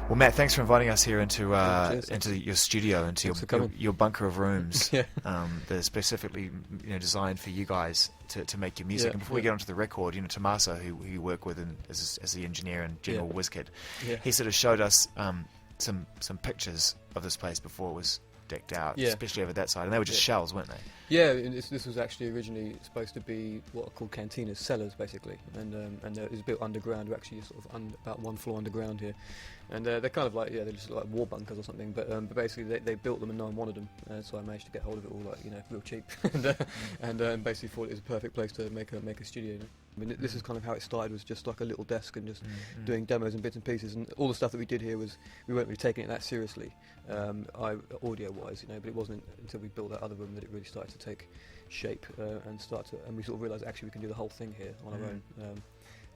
Well, Matt, thanks for inviting us here into your studio, into your bunker of rooms Yeah. that are specifically designed for you guys to make your music. Yeah, And before we get onto the record, Tommaso, who you work with as the engineer and general whiz kid, he sort of showed us some pictures of this place before it was decked out, especially over that side, and they were just shells, weren't they? Yeah, this was actually originally supposed to be what are called cantinas, cellars basically, and it was built underground. We're actually sort of about one floor underground here, and they're kind of like they're just like war bunkers or something. But basically they built them and no one wanted them, so I managed to get hold of it all real cheap, and basically thought it was a perfect place to make a studio. I mean, this is kind of how it started, was just like a little desk and just doing demos and bits and pieces, and all the stuff that we did here was, we weren't really taking it that seriously, audio-wise, but it wasn't until we built that other room that it really started to take shape and we sort of realised actually we can do the whole thing here on our own.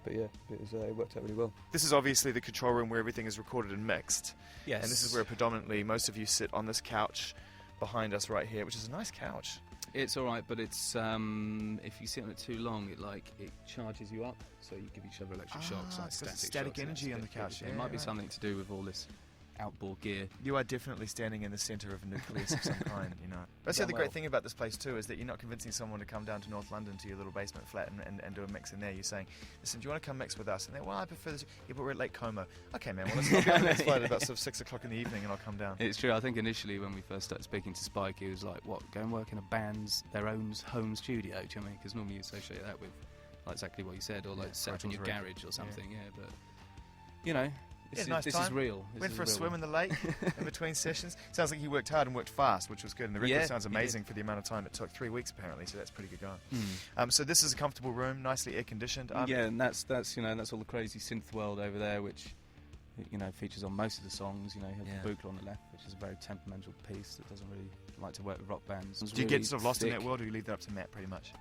But yeah, it worked out really well. This is obviously the control room where everything is recorded and mixed. Yes. And this is where predominantly most of you sit on this couch behind us right here, which is a nice couch. It's all right, but it's if you sit on it too long, it charges you up, so you give each other electric shocks, like static shocks, energy on the couch. It might be something to do with all this outboard gear. You are definitely standing in the centre of a nucleus of some kind, That's the other great thing about this place too, is that you're not convincing someone to come down to North London to your little basement flat and do a mix in there. You're saying, listen, do you want to come mix with us? And they're, well, I prefer this. Yeah, but we're at Lake Como. Okay, man, well, let's be on the next flight at about sort of 6 o'clock in the evening and I'll come down. It's true. I think initially when we first started speaking to Spike, he was like, what, go and work in a band's, their own home studio? Do you know what I mean? Because normally you associate that with like exactly what you said, or like set up in your garage or something, but, this is real. Went for a swim in the lake in between sessions. Sounds like he worked hard and worked fast, which was good. And the record sounds amazing for the amount of time it took. 3 weeks apparently, so that's pretty good going. So this is a comfortable room, nicely air conditioned. And that's all the crazy synth world over there, which features on most of the songs. You have the Buchla on the left, which is a very temperamental piece that doesn't really like to work with rock bands. Do you get sort of lost in that world, or do you leave that up to Matt pretty much?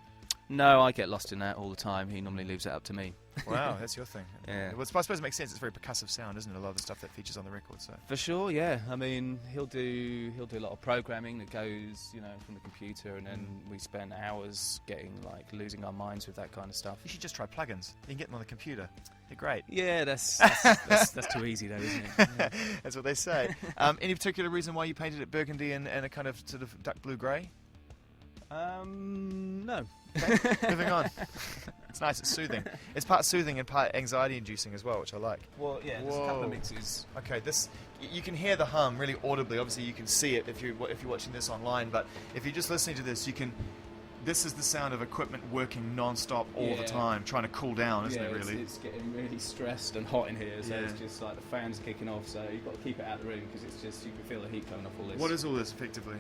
No, I get lost in that all the time. He normally leaves it up to me. Wow, that's your thing. Yeah. Well, I suppose it makes sense. It's very percussive sound, isn't it? A lot of the stuff that features on the record. So. For sure, yeah. I mean, he'll do a lot of programming that goes, from the computer, and then we spend hours losing our minds with that kind of stuff. You should just try plugins. You can get them on the computer. They're great. Yeah, that's too easy though, isn't it? Yeah. That's what they say. Any particular reason why you painted it burgundy and a kind of sort of duck blue grey? No. Okay, moving on. It's nice, it's soothing. It's part soothing and part anxiety inducing as well, which I like. Well, yeah, there's a couple of mixes. Okay, you can hear the hum really audibly. Obviously you can see it if you're watching this online, but if you're just listening to this, this is the sound of equipment working non-stop all the time, trying to cool down, isn't it really? It's getting really stressed and hot in here, so it's just like the fans kicking off, so you've got to keep it out of the room because it's just, you can feel the heat coming off all this. What is all this effectively?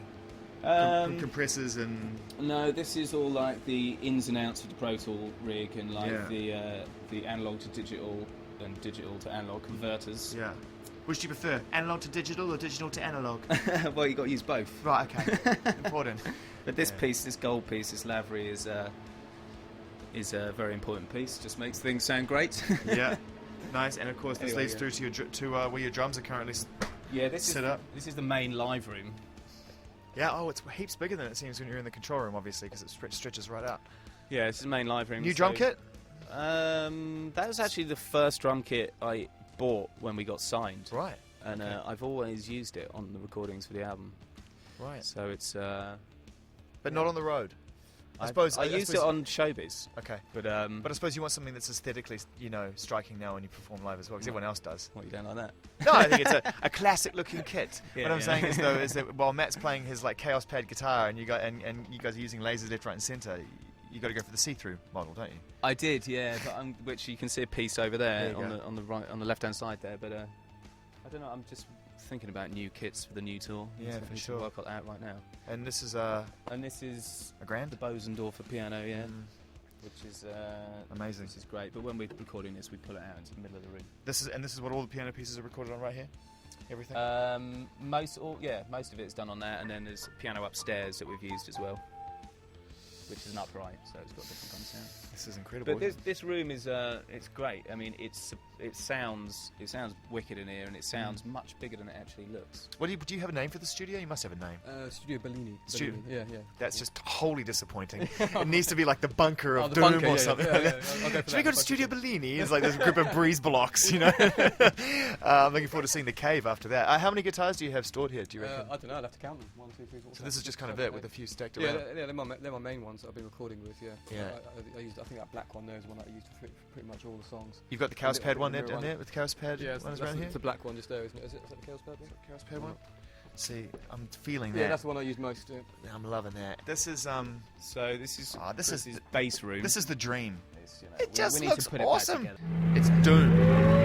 Compressors and... No, this is all like the ins and outs of the Pro Tool rig and the analog to digital and digital to analog converters. Yeah. Which do you prefer, analog to digital or digital to analog? Well, you've got to use both. Right, okay. Important. But this piece, this gold piece, this Lavery is a very important piece. Just makes things sound great. Yeah. Nice, and of course this leads through to where your drums are currently set up. This is the main live room. Yeah, it's heaps bigger than it seems when you're in the control room, obviously, because it stretches right out. Yeah, this is the main live room. New drum kit? That was actually the first drum kit I bought when we got signed. Right. And I've always used it on the recordings for the album. Right. So it's... but not on the road? I used it on Showbiz. Okay. But I suppose you want something that's aesthetically, striking now when you perform live as well, because everyone else does. What, you don't like that? No, I think it's a classic-looking kit. Yeah, what I'm saying is that while Matt's playing his Chaos Pad guitar and you guys are using lasers left, right, and centre, you got to go for the see-through model, don't you? I did, yeah. But which you can see a piece over there on the right, on the left-hand side there. But I don't know. I'm just thinking about new kits for the new tour. Yeah, for sure. Work on that right now. And this is a grand? The Bosendorfer piano, yeah. Which is amazing. This is great. But when we're recording this, we pull it out into the middle of the room. This is what all the piano pieces are recorded on right here. Everything. Most of it is done on that, and then there's a piano upstairs that we've used as well. which is an upright, so it's got a different kind of sound. This is incredible. But this room is it's great. I mean, it sounds wicked in here, and it sounds much bigger than it actually looks. Do you have a name for the studio? You must have a name. Studio Bellini. Studio. Yeah. That's just wholly disappointing. It needs to be like the bunker of the doom bunker, or something. Should we go to Studio Bellini? It's like there's a group of breeze blocks, you know. I'm looking forward to seeing the cave after that. How many guitars do you have stored here? Do you reckon? I don't know. I'd have to count them. 1, 2, 3, 4. So this is just kind of it with a few stacked around. Yeah, they're my main ones that I've been recording with. Yeah. I think that black one there is one that I used for pretty much all the songs. You've got the Chaos Pad one there down there with the Chaos Pad. Yeah, ones around here. It's the black one just there, isn't it? Is that the Chaos Pad one? Chaos Pad one. See, I'm feeling that. Yeah, that's the one I use most. I'm loving that. This is So this is this is bass room. This is the dream. It's, It just we need looks to put awesome. It back together. It's doom.